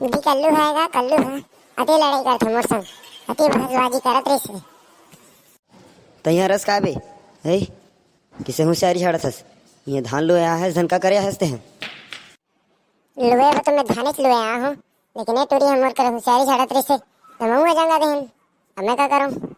भी कल्लू हैगा कल्लू है अति लड़ाई करत मोर संग अति भसबाजी करत रहिस तैयार रस का बे है किसे होशियारी झाड़त हस ये धान लो आया है धन का करे हंसते हैं लुए तो मैं धाने च लुए आया हूँ लेकिन ये टूरी हमर कर होशियारी झाड़त रहिस तो मैं आ जाऊंगा देहन अब मैं क्या करूं।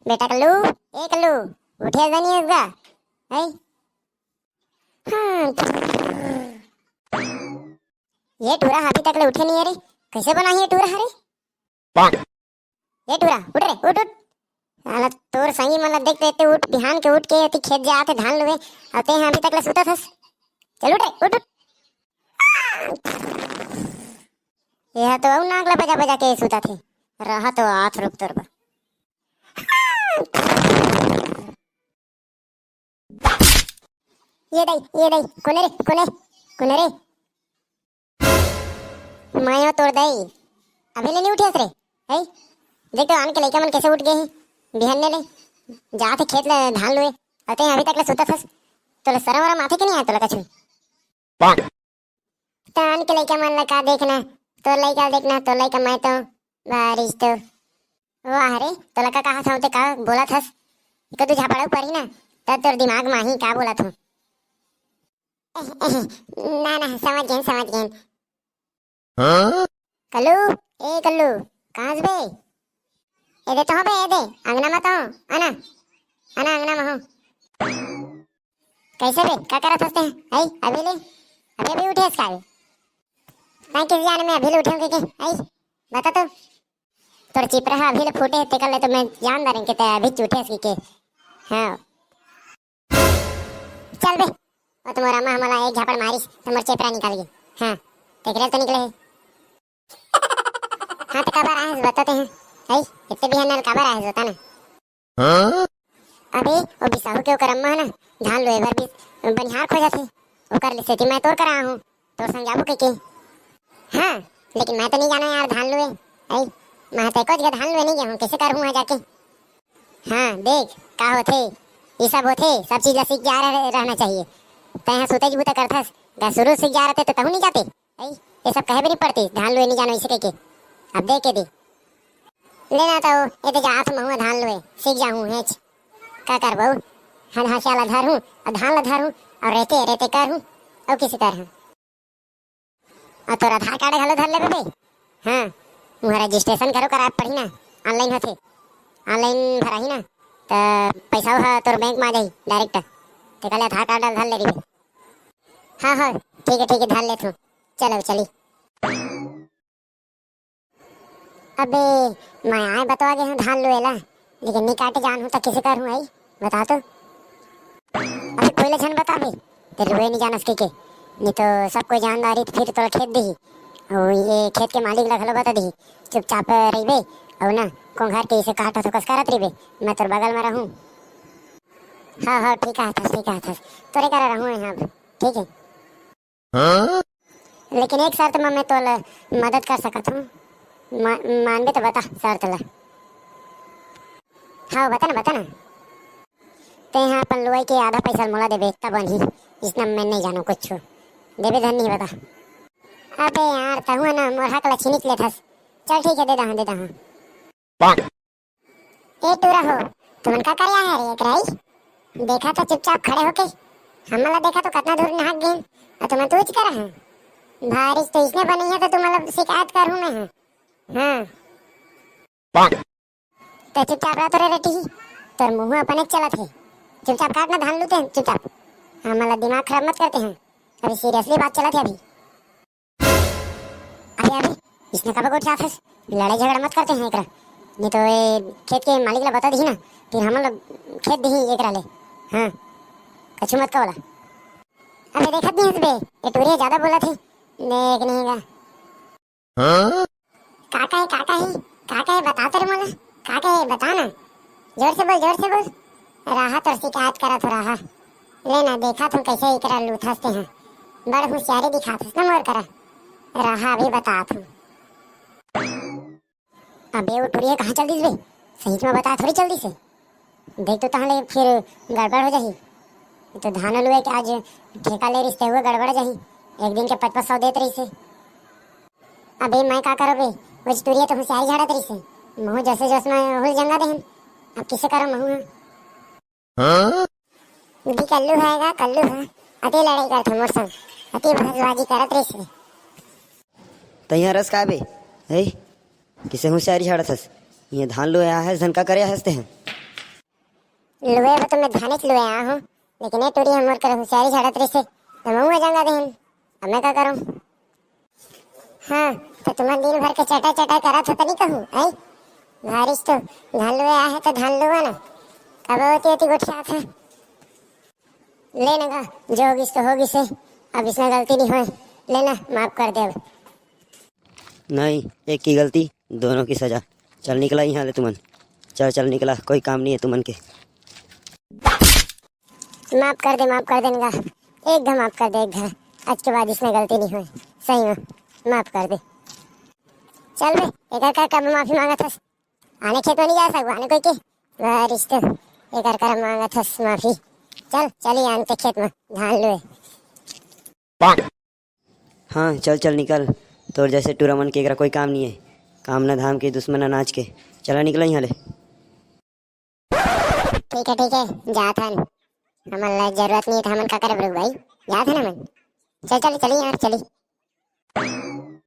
बेटा कल्लू ए कल्लू उठे नहीं होगा है हाँ। ये टूरा अभी तक ले उठे नहीं है रे कैसे बना ये टूरा हरे ये टूरा उठ रे उठ उठ साला तोर संगी मन देख देते उठ बिहान के उठ के अति खेत जाते धान लुए आते हैं अभी तक ले सुता थस चल उठ रे उठ उठ यह तो औ नागला बजा बजा के सुता थे रहा तो आठ रुक तोर बा ये दई कोने रे मैं तोड़ दई अभी ले नहीं उठे रे है देख तो आन के लइका मन कैसे उठ गए हैं बिहान ने ले जाते खेत ले धान लुए आते हैं अभी तक ले सुता थस तो ले शरम वरम आथे कि नहीं आया तो कछु तो आन के लइका मन ला का देखना तो लइका देखना तो लइका मैं तो बारिश तो वाह रे तो लका कहा था ते का बोला थस तो तू झापड़ा ऊपर ही ना तब तोर दिमाग में ही का बोला था ना ना समझ गए कल्लू ए कल्लू कहाँ बे ए दे तो बे ए दे अंगना में तो आना आना अंगना में हो कैसे बे क्या करत हंसते हैं आई अभी अभी उठे इसका नहीं किसी जाने में अभी ले उठे के आई बता तो तोर चिपरा है अभी ले फूटे ते कर ले तो मैं जान दारें के ते अभी उठे इसकी के हाँ चल बे और तुम्हारा माँ हमारा एक झापड़ मारिस तुम्हारा चिपरा निकाल गई हाँ तेरे तो निकले हाँ तो कबर आए बताते हैं आई इतने भी है कबर आए बता ना अबे वो बिसाहू के ओकर अम्मा है ना धान लोए भर भी बनिहार खो जाते ओकर सेती मैं तोड़ कर आया हूँ तोड़ समझाबू के हाँ लेकिन मैं तो नहीं जाना यार धान लोए आई मैं तो कुछ धान लोए नहीं गया हूँ कैसे करूँ वहाँ जाके हाँ देख का होते ये सब होते सब चीज सीख जा रहना चाहिए तय सोते जी बुता करथस शुरू सीख जा रहे तो कहूँ नहीं जाते आई ये सब कहे भी नहीं पड़ती धान लोए नहीं जाना इसे के अब दे के दी लेना तो ये तो जात महू धान लोए सीख जाऊँ हेच क्या कर बहु हन हसियाला धर हूँ और धान ला धर हूँ और रहते रहते कर हूँ और किसी तरह और तोरा आधार कार्ड घलो धर ले बे हाँ मुझे रजिस्ट्रेशन करो करा पड़ी ना ऑनलाइन होते ऑनलाइन भरा ही ना तो पैसा हो तोर बैंक में आ जाई डायरेक्ट ते कल आधार कार्ड धर ले री हाँ हाँ ठीक है धर ले तू चलो चली अबे मैं आए बतवा गए हूँ धान लुएला लेकिन नहीं काटे जान हूँ तो किसे कर हूँ आई बता तो अबे कोई लक्षण बता बे तेरे लुए नहीं जाना सके के नहीं तो सब कोई जानदारी फिर तो खेत दी और ये खेत के मालिक ला घलो बता दी चुपचाप रही बे और ना कोंघर के इसे काटा तो कस करत रही बे मैं तोर बगल में रहूँ हाँ ठीक है तोरे कर रहूँ यहाँ ठीक है लेकिन एक शर्त में मैं तो मदद कर सकता हूँ मान बे तो बता शर्त ला हाँ बता ना ते यहाँ अपन लोई के आधा पैसा मोला देबे तब ही इसना मैं नहीं जानो कुछ देबे धन नहीं बता अबे यार तहु ना मोर हक ला छिनिक ले थस चल ठीक है दे दहा ए टूरा हो तुमन का करया है रे एकराई देखा तो चुपचाप खड़े होके हमला देखा तो कितना दूर नाग गए और तुम तूच कर है बारिश तो इसने बनी है तो तुम शिकायत करूँ मैं हाँ तो चुपचाप रह तो रेटी तोर मुँह अपने चला थे चुपचाप काटना धान लूते हैं चुपचाप हमारा दिमाग खराब मत करते हैं अभी सीरियसली बात चला थी अभी इसने कब को उठा लड़ाई झगड़ा मत करते हैं एकरा नहीं तो ये खेत के मालिक ला बता दी ना फिर हम लोग खेत दी एकरा ले हाँ कछु मत कहोला अबे देखत नहीं बे ये टूरिया ज्यादा बोला थी देख नहीं का काका है बता तेरे मोला काका है बता ना जोर से बोल राहा तो शिकायत करा तो राहा लेना देखा तुम कैसे इकरा लूथसते हैं बड़ होशियारी दिखाते ना मोर करा राहा अभी बता तुम अबे वो टुरिया कहाँ चल दी बे? सही में बता थोड़ी चल दी से। देख तो ताहले फिर गड़बड़ हो जाही। तो धान लुए के आज ठेका ले रिश्ते हुए गड़बड़ जाही। एक दिन के 500 देत रही से। अबे मैं का करो बे? वो टुरिया तो होशियारी झाड़ा तरी से। महू जैसे जैसे मैं हुल जंगा देहन। अब किसे करो महू? दी कल्लू हैगा कल्लू है। अति लड़ाई करते मोर संग। अति भजबाजी करत रही से। तैयार रस का बे? है किसे होशियारी झाड़त हस? ये धान लो आया है झनका करे हंसते हैं। लुए तो मैं धाने च लुए आया हूँ। लेकिन ये टुरी हमर कर होशियारी झाड़त रही से। तो मैं जंगा देहन। अब मैं का करूँ? हाँ तो तुम्हारे दिन भर के चटा चटा करत हो तनी कहूँ आई बारिश तो धान लुए आया है तो धान लुआ ना। कब होती होती गुठिया था। लेना का जो होगी तो होगी से। अब इसमें गलती नहीं हुई। लेना माफ कर दे। नहीं, एक की गलती दोनों की सजा। चल निकला यहाँ ले तुमन। चल चल निकला, कोई काम नहीं है तुमन के। माफ कर दे निगा। एकदम माफ कर दे एक। आज के बाद इसमें गलती नहीं हुई। सही में माफ कर दे। चल बे एक कर कब माफी मांगा था। आने खेत में नहीं जा सकता आने कोई के रिश्ते एक कर मांगा था माफी। चल चलिए आनते खेत में धान लुए। हाँ चल चल निकल। तोर जैसे टूरामन के एकरा कोई काम नहीं है। काम ना धाम के दुश्मन अनाज के। चला निकला यहाँ ले। ठीक है जात हन। हमन जरूरत नहीं है हमन का करे भाई। जात है ना मन। चल चलिए यार चली।